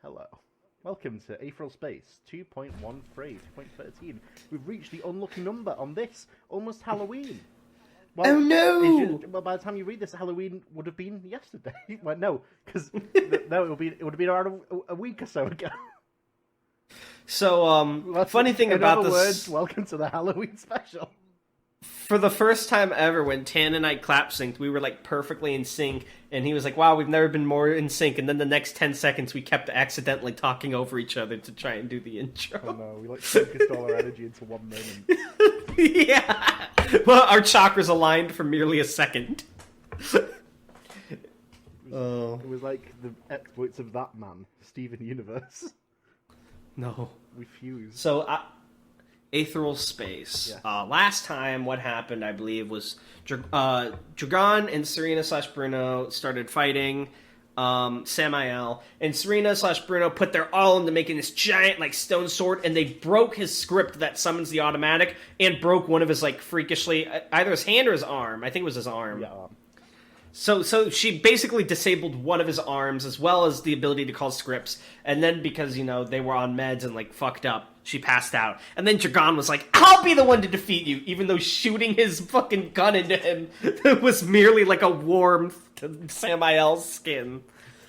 Hello. Welcome to Aetheral Space 2.13, 2.13. We've reached the unlucky number on this, almost Halloween. Well, Oh no! well, by the time you read this, Halloween would have been yesterday. Well, no, because no, it would have been around a week or so ago. So, funny thing about this... words, welcome to the Halloween special. For the first time ever, when Tan and I clap synced, we were like perfectly in sync, and he was like, wow, we've never been more in sync, and then the next 10 seconds we kept accidentally talking over each other to try and do the intro. Oh no, we like focused all our energy into one moment. Yeah! Well, our chakras aligned for merely a second. It was like the exploits of that man, Steven Universe. No. We fused. So, Aetheral Space. Yeah. Last time, what happened, I believe, was Dragon and Serena/Bruno started fighting Samael, and Serena/Bruno put their all into making this giant, like, stone sword, and they broke his script that summons the automatic, and broke one of his, like, freakishly, either his hand or his arm. I think it was his arm. Yeah. So she basically disabled one of his arms, as well as the ability to call scripts, and then because, you know, they were on meds and, like, fucked up, she passed out. And then Dragon was like, I'll be the one to defeat you, even though shooting his fucking gun into him was merely like a warmth to Samael's skin.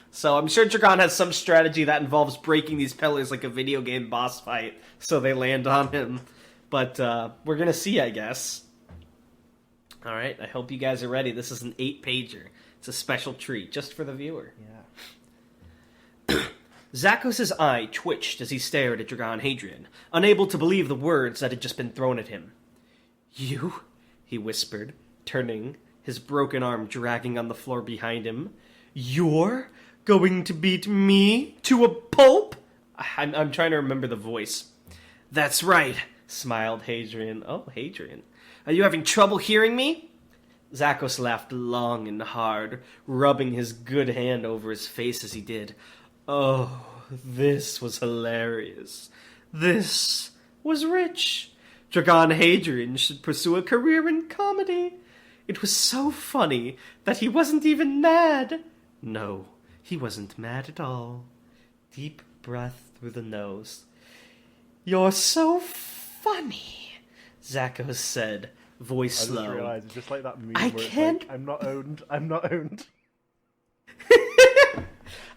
So I'm sure Dragon has some strategy that involves breaking these pillars like a video game boss fight, so they land on him. But we're gonna see, I guess. Alright, I hope you guys are ready. This is an 8-pager. It's a special treat, just for the viewer. Yeah. Zakos' eye twitched as he stared at Dragon Hadrian, unable to believe the words that had just been thrown at him. You? He whispered, turning, his broken arm dragging on the floor behind him. You're going to beat me to a pulp? I'm trying to remember the voice. That's right, smiled Hadrian. Oh, Hadrian. Are you having trouble hearing me? Zakos laughed long and hard, rubbing his good hand over his face as he did. Oh, this was hilarious. This was rich. Dragon Hadrian should pursue a career in comedy. It was so funny that he wasn't even mad. No, he wasn't mad at all. Deep breath through the nose. You're so funny, Zakos said, voice slow. I just realised it's just like that meme I where can't... it's like, I'm not owned, I'm not owned.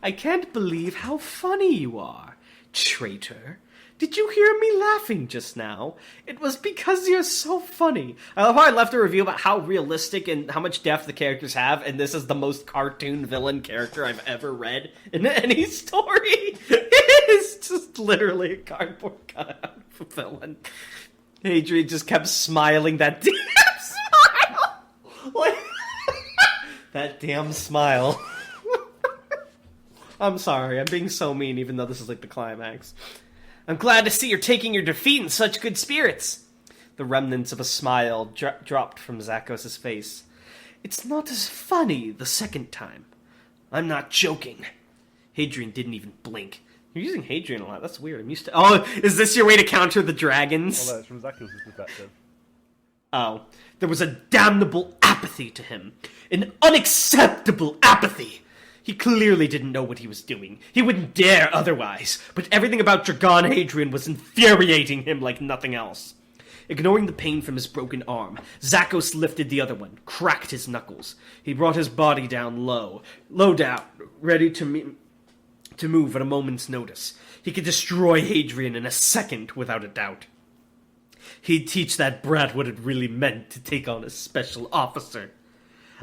I can't believe how funny you are, traitor. Did you hear me laughing just now? It was because you're so funny. I love how I left a review about how realistic and how much depth the characters have, and this is the most cartoon villain character I've ever read in any story. It is just literally a cardboard cutout of a villain. Hadrian just kept smiling that damn smile. Like, that damn smile. I'm sorry, I'm being so mean even though this is like the climax. I'm glad to see you're taking your defeat in such good spirits. The remnants of a smile dropped from Zakos' face. It's not as funny the second time. I'm not joking. Hadrian didn't even blink. You're using Hadrian a lot, that's weird. I'm used to... Oh, is this your way to counter the dragons? Well, no, it's from Zakos' perspective. Oh, there was a damnable apathy to him. An unacceptable apathy. He clearly didn't know what he was doing. He wouldn't dare otherwise, but everything about Dragon Hadrian was infuriating him like nothing else. Ignoring the pain from his broken arm, Zakos lifted the other one, cracked his knuckles. He brought his body down low down, ready to move at a moment's notice. He could destroy Hadrian in a second without a doubt. He'd teach that brat what it really meant to take on a special officer.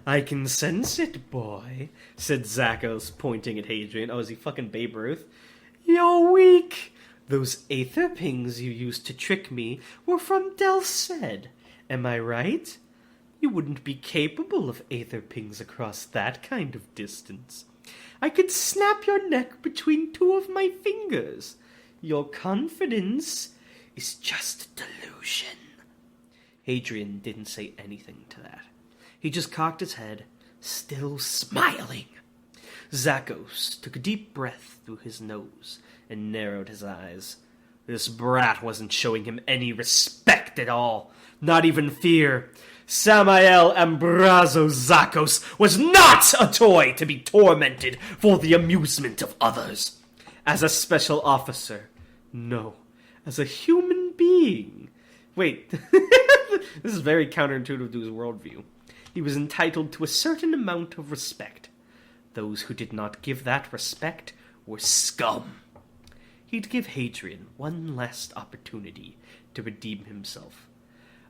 I can sense it, boy, said Zakos, pointing at Hadrian. Oh, is he fucking Babe Ruth? You're weak. Those aether pings you used to trick me were from Delsed. Am I right? You wouldn't be capable of aether pings across that kind of distance. I could snap your neck between two of my fingers. Your confidence is just a delusion. Hadrian didn't say anything to that. He just cocked his head, still smiling. Zakos took a deep breath through his nose and narrowed his eyes. This brat wasn't showing him any respect at all, not even fear. Samael Ambrazo Zakos was not a toy to be tormented for the amusement of others. As a special officer. No, as a human being. Wait, this is very counterintuitive to his worldview. He was entitled to a certain amount of respect. Those who did not give that respect were scum. He'd give Hadrian one last opportunity to redeem himself.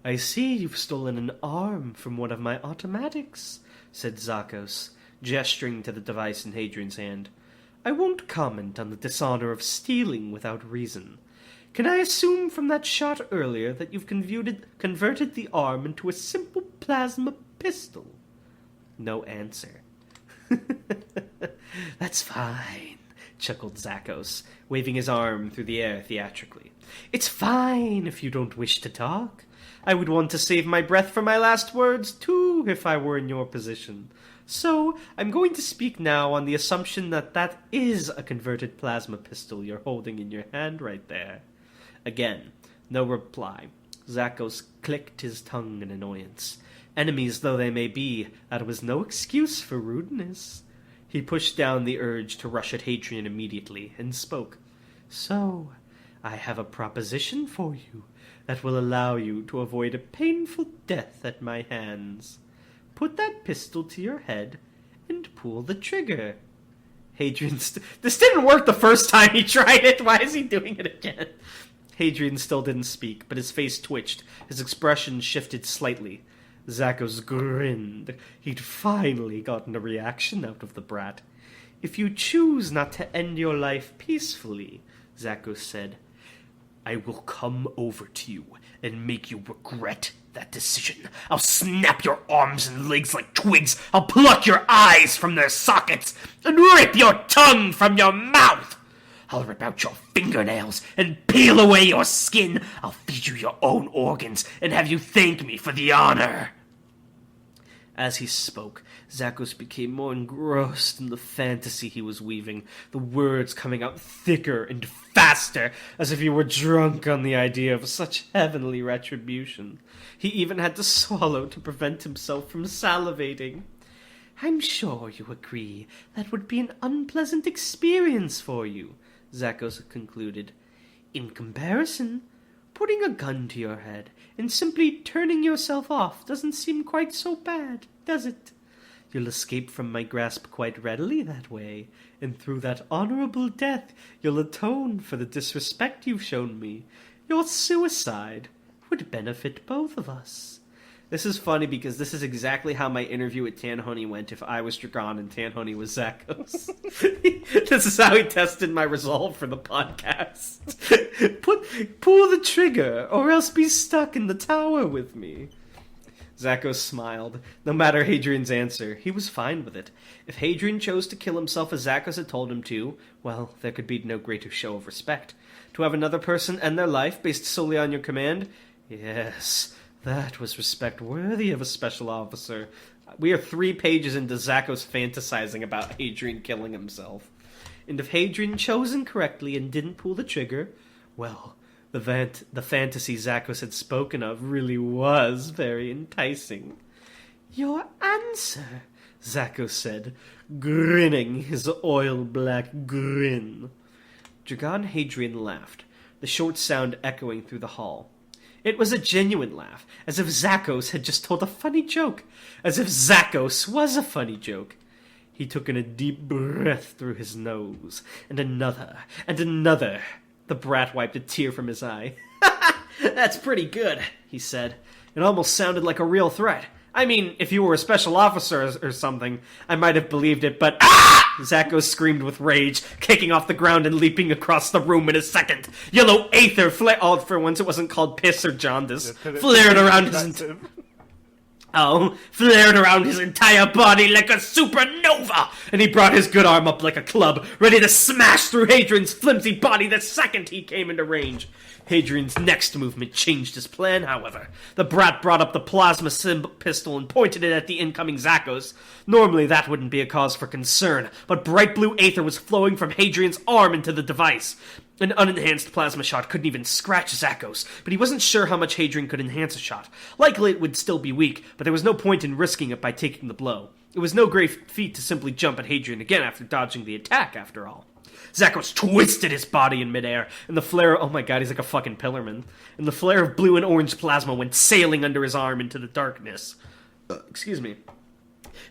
I see you've stolen an arm from one of my automatics, said Zakos, gesturing to the device in Hadrian's hand. I won't comment on the dishonor of stealing without reason. Can I assume from that shot earlier that you've converted the arm into a simple plasma pistol? No answer. That's fine, chuckled Zakos, waving his arm through the air theatrically. It's fine if you don't wish to talk. I would want to save my breath for my last words, too, if I were in your position. So, I'm going to speak now on the assumption that that is a converted plasma pistol you're holding in your hand right there. Again, no reply. Zakos clicked his tongue in annoyance. Enemies though they may be, that was no excuse for rudeness. He pushed down the urge to rush at Hadrian immediately, and spoke. So, I have a proposition for you that will allow you to avoid a painful death at my hands. Put that pistol to your head and pull the trigger. Hadrian this didn't work the first time he tried it. Why is he doing it again? Hadrian still didn't speak, but his face twitched. His expression shifted slightly. Zakos grinned. He'd finally gotten a reaction out of the brat. If you choose not to end your life peacefully, Zakos said, I will come over to you and make you regret that decision. I'll snap your arms and legs like twigs. I'll pluck your eyes from their sockets and rip your tongue from your mouth. I'll rip out your fingernails and peel away your skin. I'll feed you your own organs and have you thank me for the honor. As he spoke, Zakos became more engrossed in the fantasy he was weaving, the words coming out thicker and faster, as if he were drunk on the idea of such heavenly retribution. He even had to swallow to prevent himself from salivating. I'm sure you agree that would be an unpleasant experience for you, Zakos concluded. In comparison, putting a gun to your head and simply turning yourself off doesn't seem quite so bad, does it? You'll escape from my grasp quite readily that way, and through that honorable death you'll atone for the disrespect you've shown me. Your suicide would benefit both of us. This is funny because this is exactly how my interview with Tanhony went if I was Dragon and Tanhony was Zakos. This is how he tested my resolve for the podcast. Pull the trigger, or else be stuck in the tower with me. Zakos smiled. No matter Hadrian's answer, he was fine with it. If Hadrian chose to kill himself as Zakos had told him to, well, there could be no greater show of respect. To have another person end their life based solely on your command? Yes, that was respect worthy of a special officer. We are 3 pages into Zakos fantasizing about Hadrian killing himself. And if Hadrian chose incorrectly and didn't pull the trigger, well, the fantasy Zakos had spoken of really was very enticing. Your answer, Zakos said, grinning his oil-black grin. Dragon Hadrian laughed, the short sound echoing through the hall. It was a genuine laugh, as if Zakos had just told a funny joke, as if Zakos was a funny joke. He took in a deep breath through his nose, and another, and another. The brat wiped a tear from his eye. That's pretty good, he said. It almost sounded like a real threat. I mean, if you were a special officer or something, I might have believed it, but Zakos screamed with rage, kicking off the ground and leaping across the room in a second. Yellow aether for once it wasn't called piss or jaundice, flared around his entire body like a supernova, and he brought his good arm up like a club, ready to smash through Hadrian's flimsy body the second he came into range. Hadrian's next movement changed his plan, however. The brat brought up the plasma pistol and pointed it at the incoming Zakos. Normally that wouldn't be a cause for concern, but bright blue aether was flowing from Hadrian's arm into the device. An unenhanced plasma shot couldn't even scratch Zakos, but he wasn't sure how much Hadrian could enhance a shot. Likely it would still be weak, but there was no point in risking it by taking the blow. It was no great feat to simply jump at Hadrian again after dodging the attack, after all. Zakos twisted his body in midair, and the flare... Oh my god, he's like a fucking pillarman. And the flare of blue and orange plasma went sailing under his arm into the darkness. Excuse me.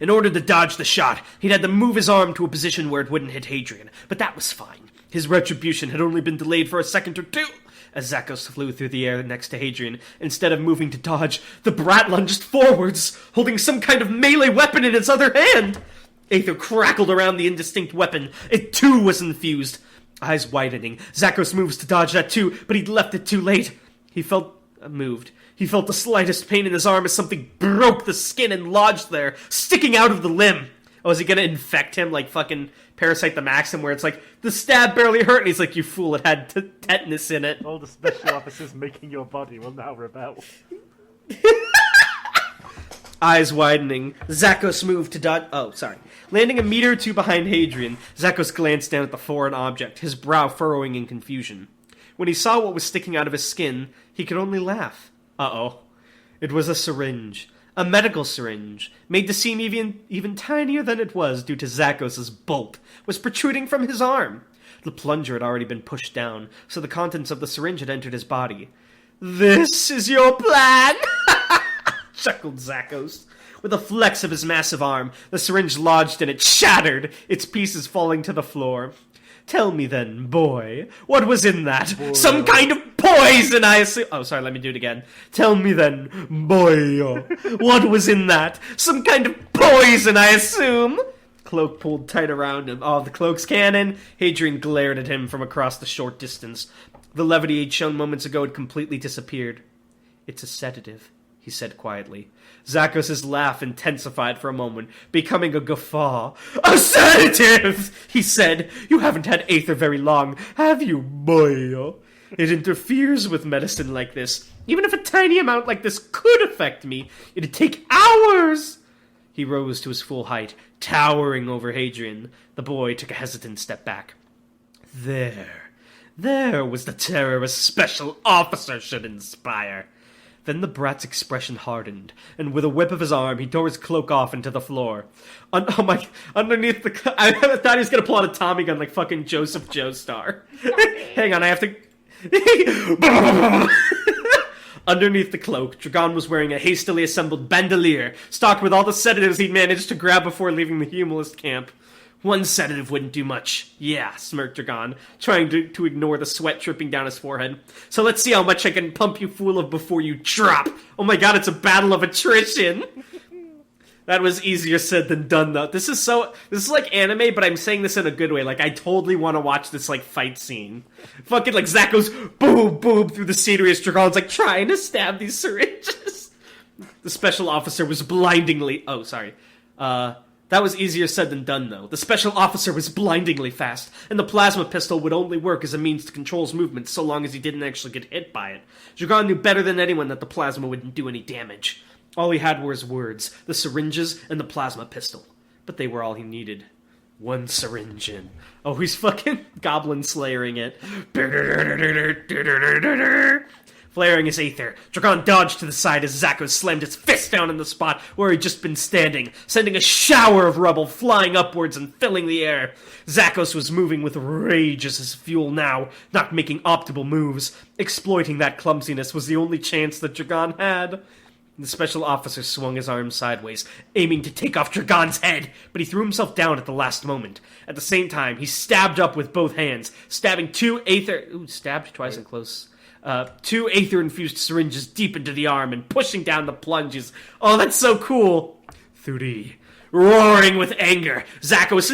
In order to dodge the shot, he'd had to move his arm to a position where it wouldn't hit Hadrian, but that was fine. His retribution had only been delayed for a second or two. As Zakos flew through the air next to Hadrian, instead of moving to dodge, the brat lunged forwards, holding some kind of melee weapon in its other hand. Aether crackled around the indistinct weapon. It too was infused. Eyes widening, Zakos moves to dodge that too, but he'd left it too late. He felt moved. He felt the slightest pain in his arm as something broke the skin and lodged there, sticking out of the limb. Oh, is he gonna infect him like fucking Parasite the Maxim, where it's like, the stab barely hurt, and he's like, you fool, it had tetanus in it. All the special officers making your body will now rebel. Eyes widening, Zakos moved to dodge... Oh, sorry. Landing a meter or two behind Hadrian, Zakos glanced down at the foreign object, his brow furrowing in confusion. When he saw what was sticking out of his skin, he could only laugh. Uh-oh. It was a syringe. A medical syringe, made to seem even tinier than it was due to Zakos' bulk, was protruding from his arm. The plunger had already been pushed down, so the contents of the syringe had entered his body. "This is your plan?" chuckled Zakos. With a flex of his massive arm, the syringe lodged and it shattered, its pieces falling to the floor. "Tell me then, boy, what was in that? Boy. Some kind of poison, I assume." Oh, sorry, let me do it again. "Tell me then, boy, what was in that? Some kind of poison, I assume." Cloak pulled tight around him. Oh, the cloak's cannon. Hadrian glared at him from across the short distance. The levity he'd shown moments ago had completely disappeared. "It's a sedative," he said quietly. Zakos' laugh intensified for a moment, becoming a guffaw. "A sedative!" he said. "You haven't had Aether very long, have you, boy? It interferes with medicine like this. Even if a tiny amount like this could affect me, it'd take hours!" He rose to his full height, towering over Hadrian. The boy took a hesitant step back. There was the terror a special officer should inspire. Then the brat's expression hardened, and with a whip of his arm, he tore his cloak off into the floor. Underneath the... I thought he was going to pull out a Tommy gun like fucking Joseph Joestar. Hang on, I have to... Underneath the cloak, Dragon was wearing a hastily assembled bandolier, stocked with all the sedatives he'd managed to grab before leaving the humorist camp. One sedative wouldn't do much. "Yeah," smirked Dragon, trying to ignore the sweat dripping down his forehead. "So let's see how much I can pump you full of before you drop." Oh my god, it's a battle of attrition! That was easier said than done, though. This is like anime, but I'm saying this in a good way. Like, I totally want to watch this, like, fight scene. Fucking, like, Zach goes boom, boom through the scenery as Dragon's, like, trying to stab these syringes. The special officer was blindingly... Oh, sorry. That was easier said than done, though. The special officer was blindingly fast, and the plasma pistol would only work as a means to control his movements so long as he didn't actually get hit by it. Dragon knew better than anyone that the plasma wouldn't do any damage. All he had were his words, the syringes, and the plasma pistol. But they were all he needed. One syringe in. Oh, he's fucking goblin slayering it. Flaring his Aether, Dragon dodged to the side as Zakos slammed his fist down in the spot where he'd just been standing, sending a shower of rubble flying upwards and filling the air. Zakos was moving with rage as his fuel now, not making optimal moves. Exploiting that clumsiness was the only chance that Dragon had. The special officer swung his arm sideways, aiming to take off Dragon's head, but he threw himself down at the last moment. At the same time, he stabbed up with both hands, stabbing two Aether... Ooh, stabbed twice and close. Two Aether-infused syringes deep into the arm and pushing down the plunges. Oh, that's so cool! 3D. Roaring with anger, Zakos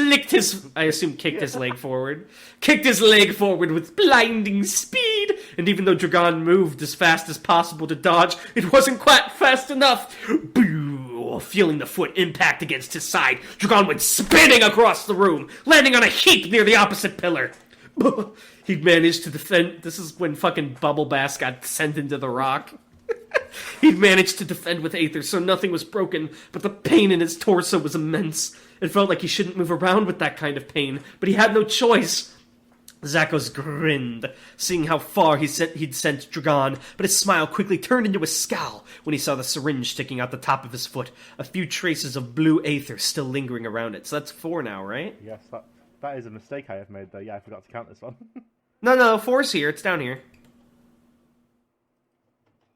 kicked his leg forward. Kicked his leg forward with blinding speed, and even though Dragon moved as fast as possible to dodge, it wasn't quite fast enough. Boo! Feeling the foot impact against his side, Dragon went spinning across the room, landing on a heap near the opposite pillar. He'd managed to defend... This is when fucking Bubble Bass got sent into the rock. He'd managed to defend with Aether, so nothing was broken, but the pain in his torso was immense. It felt like he shouldn't move around with that kind of pain, but he had no choice. Zakos grinned, seeing how far he'd sent Dragon, but his smile quickly turned into a scowl when he saw the syringe sticking out the top of his foot, a few traces of blue Aether still lingering around it. So that's 4 now, right? Yes, That is a mistake I have made, though. Yeah, I forgot to count this one. No, 4's here. It's down here.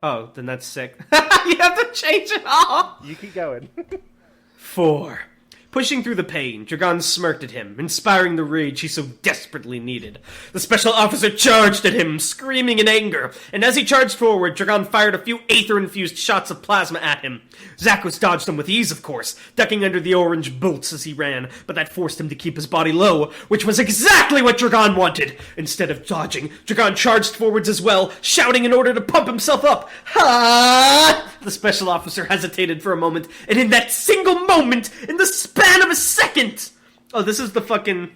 Oh, then that's sick. You have to change it all! You keep going. 4. Pushing through the pain, Dragon smirked at him, inspiring the rage he so desperately needed. The special officer charged at him, screaming in anger, and as he charged forward, Dragon fired a few Aether-infused shots of plasma at him. Zakos dodged them with ease, of course, ducking under the orange bolts as he ran, but that forced him to keep his body low, which was exactly what Dragon wanted. Instead of dodging, Dragon charged forwards as well, shouting in order to pump himself up. Ha! The special officer hesitated for a moment, and in that single moment, in the span of a second... Oh, this is the fucking...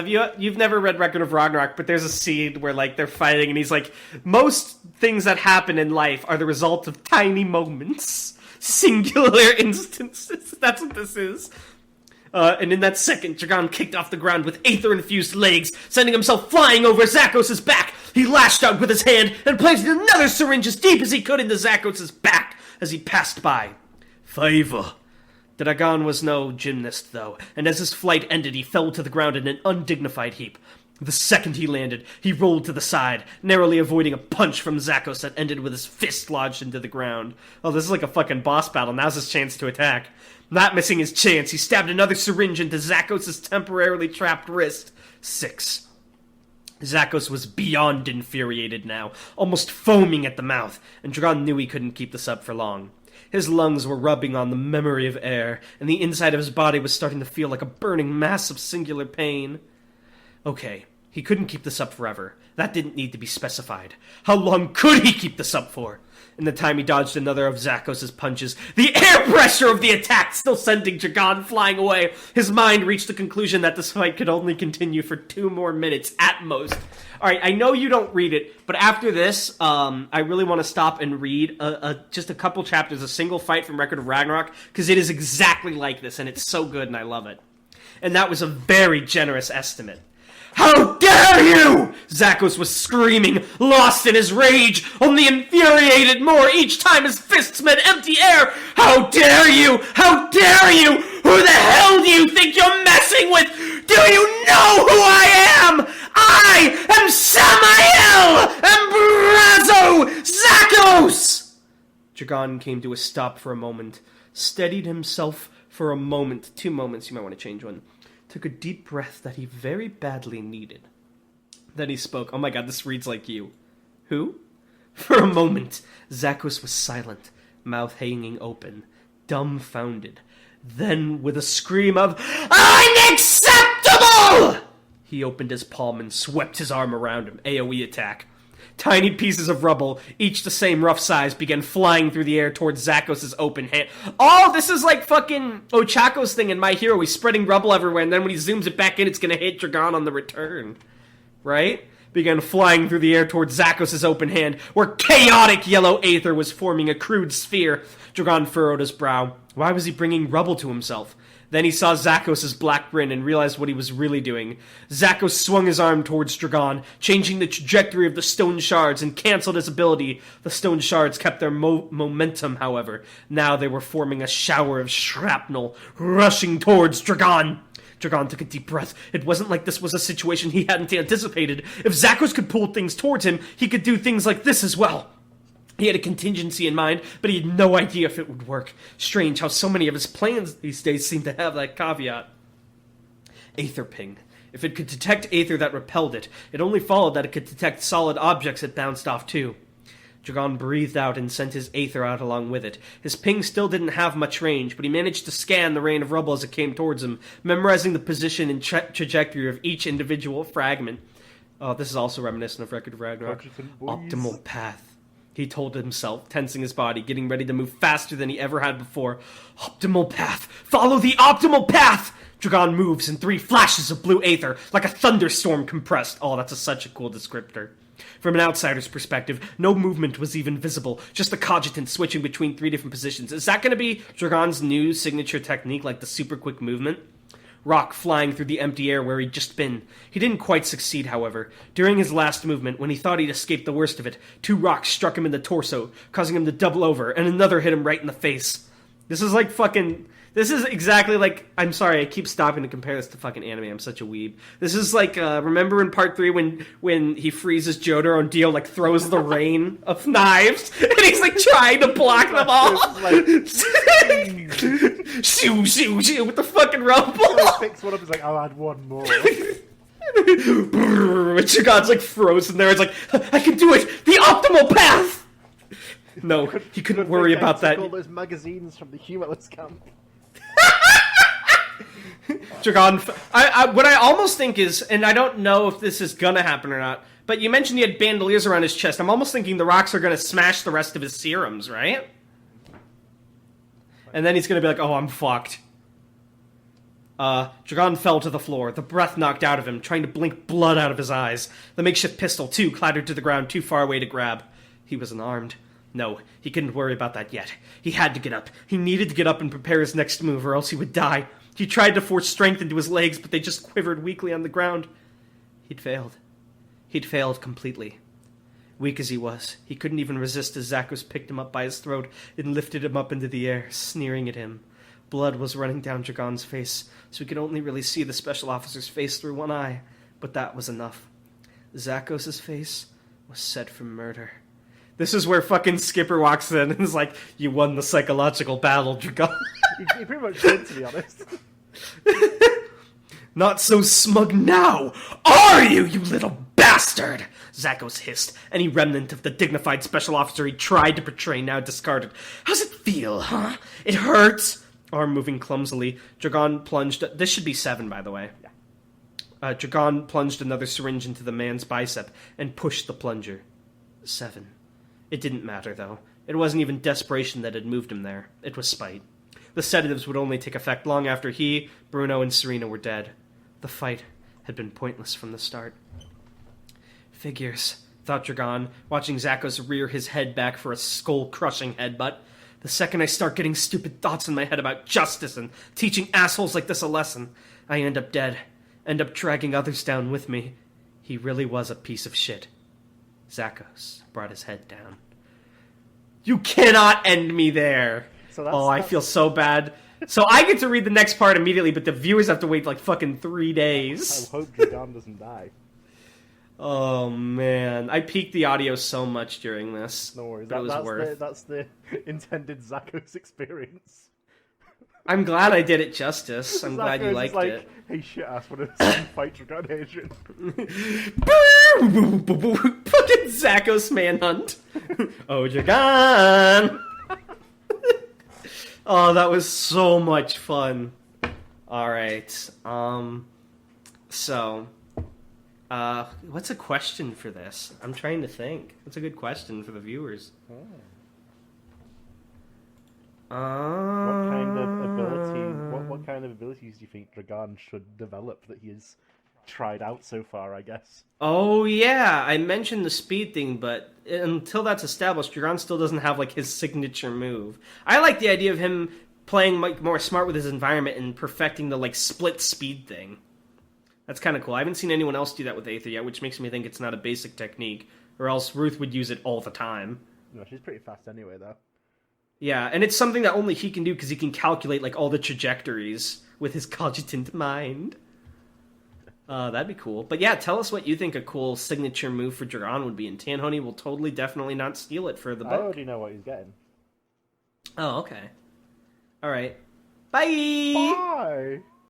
you've never read Record of Ragnarok, but there's a scene where, like, they're fighting, and he's like, most things that happen in life are the result of tiny moments. Singular instances. That's what this is. And in that second, Dragon kicked off the ground with Aether-infused legs, sending himself flying over Zakos' back. He lashed out with his hand and planted another syringe as deep as he could into Zakos' back as he passed by. 5. Dragon was no gymnast, though, and as his flight ended, he fell to the ground in an undignified heap. The second he landed, he rolled to the side, narrowly avoiding a punch from Zakos that ended with his fist lodged into the ground. Oh, this is like a fucking boss battle. Now's his chance to attack. Not missing his chance, he stabbed another syringe into Zakos' temporarily trapped wrist. 6. Zakos was beyond infuriated now, almost foaming at the mouth, and Dragon knew he couldn't keep this up for long. His lungs were rubbing on the memory of air, and the inside of his body was starting to feel like a burning mass of singular pain. Okay, he couldn't keep this up forever. That didn't need to be specified. How long could he keep this up for? In the time he dodged another of Zakos' punches, the air pressure of the attack still sending Dragon flying away, his mind reached the conclusion that this fight could only continue for 2 more minutes at most. Alright, I know you don't read it, but after this, I really want to stop and read just a couple chapters, a single fight from Record of Ragnarok, because it is exactly like this, and it's so good, and I love it. And that was a very generous estimate. How dare you! Zakos was screaming, lost in his rage, only infuriated more each time his fists met empty air. How dare you! How dare you! Who the hell do you think you're messing with? Do you know who I am? I am Samael Ambrazo Zakos! Dragon came to a stop for a moment, steadied himself for a moment, 2 moments, you might want to change one. Took a deep breath that he very badly needed. Then he spoke. Oh my god, this reads like you. Who? For a moment, Zakos was silent, mouth hanging open, dumbfounded. Then, with a scream of, "Unacceptable!" he opened his palm and swept his arm around him, AoE attack. Tiny pieces of rubble, each the same rough size, began flying through the air towards Zakos' open hand. Oh, this is like fucking Ochako's thing in My Hero. He's spreading rubble everywhere, and then when he zooms it back in, it's gonna hit Dragon on the return. Right? Began flying through the air towards Zakos' open hand, where chaotic yellow aether was forming a crude sphere. Dragon furrowed his brow. Why was he bringing rubble to himself? Then he saw Zakos' black grin and realized what he was really doing. Zakos swung his arm towards Dragon, changing the trajectory of the stone shards and cancelled his ability. The stone shards kept their momentum, however. Now they were forming a shower of shrapnel, rushing towards Dragon. Dragon took a deep breath. It wasn't like this was a situation he hadn't anticipated. If Zakos could pull things towards him, he could do things like this as well. He had a contingency in mind, but he had no idea if it would work. Strange how so many of his plans these days seem to have that caveat. Aether ping. If it could detect aether that repelled it, it only followed that it could detect solid objects it bounced off too. Dragon breathed out and sent his aether out along with it. His ping still didn't have much range, but he managed to scan the rain of rubble as it came towards him, memorizing the position and trajectory of each individual fragment. Oh, this is also reminiscent of Record of Ragnarok. Optimal path. He told himself, tensing his body, getting ready to move faster than he ever had before. Optimal path! Follow the optimal path! Dragon moves in 3 flashes of blue aether, like a thunderstorm compressed. Oh, that's such a cool descriptor. From an outsider's perspective, no movement was even visible, just the cogitant switching between 3 different positions. Is that going to be Dragon's new signature technique, like the super quick movement? Rock flying through the empty air where he'd just been. He didn't quite succeed, however. During his last movement, when he thought he'd escaped the worst of it, 2 rocks struck him in the torso, causing him to double over, and another hit him right in the face. This is like fucking... This is exactly like... I'm sorry, I keep stopping to compare this to fucking anime. I'm such a weeb. This is like, remember in part 3 when he freezes Jotaro and Dio, like, throws the rain of knives? And he's, like, trying to block them all? Shoo, shoo, shoo, with the fucking rumble. He picks one up, he's like, I'll add one more. Dragon's, like, frozen there. It's like, I can do it! The optimal path! No, he couldn't worry about that. All those magazines from the humorless camp. Dragon, what I almost think is, and I don't know if this is gonna happen or not, but you mentioned he had bandoliers around his chest. I'm almost thinking the rocks are gonna smash the rest of his serums, right? And then he's gonna be like, oh, I'm fucked. Dragon fell to the floor, the breath knocked out of him, trying to blink blood out of his eyes. The makeshift pistol, too, clattered to the ground too far away to grab. He was unarmed. No, he couldn't worry about that yet. He had to get up. He needed to get up and prepare his next move, or else he would die. He tried to force strength into his legs, but they just quivered weakly on the ground. He'd failed. He'd failed completely. Weak as he was, he couldn't even resist as Zakos picked him up by his throat and lifted him up into the air, sneering at him. Blood was running down Dragon's face, so he could only really see the special officer's face through one eye, but that was enough. Zakos' face was set for murder. This is where fucking Skipper walks in and is like, you won the psychological battle, Dragon. He pretty much did, to be honest. Not so smug now, are you, you little bastard? Zakos hissed, any remnant of the dignified special officer he tried to portray now discarded. How's it feel, huh? It hurts? Arm moving clumsily, Dragon plunged... This should be 7, by the way. Yeah. Dragon plunged another syringe into the man's bicep and pushed the plunger. 7. It didn't matter, though. It wasn't even desperation that had moved him there. It was spite. The sedatives would only take effect long after he, Bruno, and Serena were dead. The fight had been pointless from the start. Figures, thought Dragon, watching Zakos rear his head back for a skull-crushing headbutt. The second I start getting stupid thoughts in my head about justice and teaching assholes like this a lesson, I end up dead, end up dragging others down with me. He really was a piece of shit. Zakos brought his head down. You cannot end me there! So I feel so bad. So I get to read the next part immediately, but the viewers have to wait like fucking 3 days. I hope Dragon doesn't die. Oh man, I peaked the audio so much during this. No worries, that's the intended Zakos experience. I'm glad I did it justice. I'm glad you liked it. Hey shit ass, wanna fight Dragon Asian? Fucking Zakos manhunt. Oh, Dragon! Oh, that was so much fun. Alright, so... what's a question for this? I'm trying to think. What's a good question for the viewers? What kind of abilities do you think Dragon should develop that he has tried out so far, I guess? Oh yeah, I mentioned the speed thing, but until that's established, Dragon still doesn't have like his signature move. I like the idea of him playing like more smart with his environment and perfecting the like split speed thing. That's kind of cool. I haven't seen anyone else do that with Aether yet, which makes me think it's not a basic technique, or else Ruth would use it all the time. No, she's pretty fast anyway, though. Yeah, and it's something that only he can do because he can calculate like all the trajectories with his cogitant mind. That'd be cool. But yeah, tell us what you think a cool signature move for Dragon would be, and Tanhony will totally, definitely not steal it for the book. I already know what he's getting. Oh, okay. All right. Bye! Bye!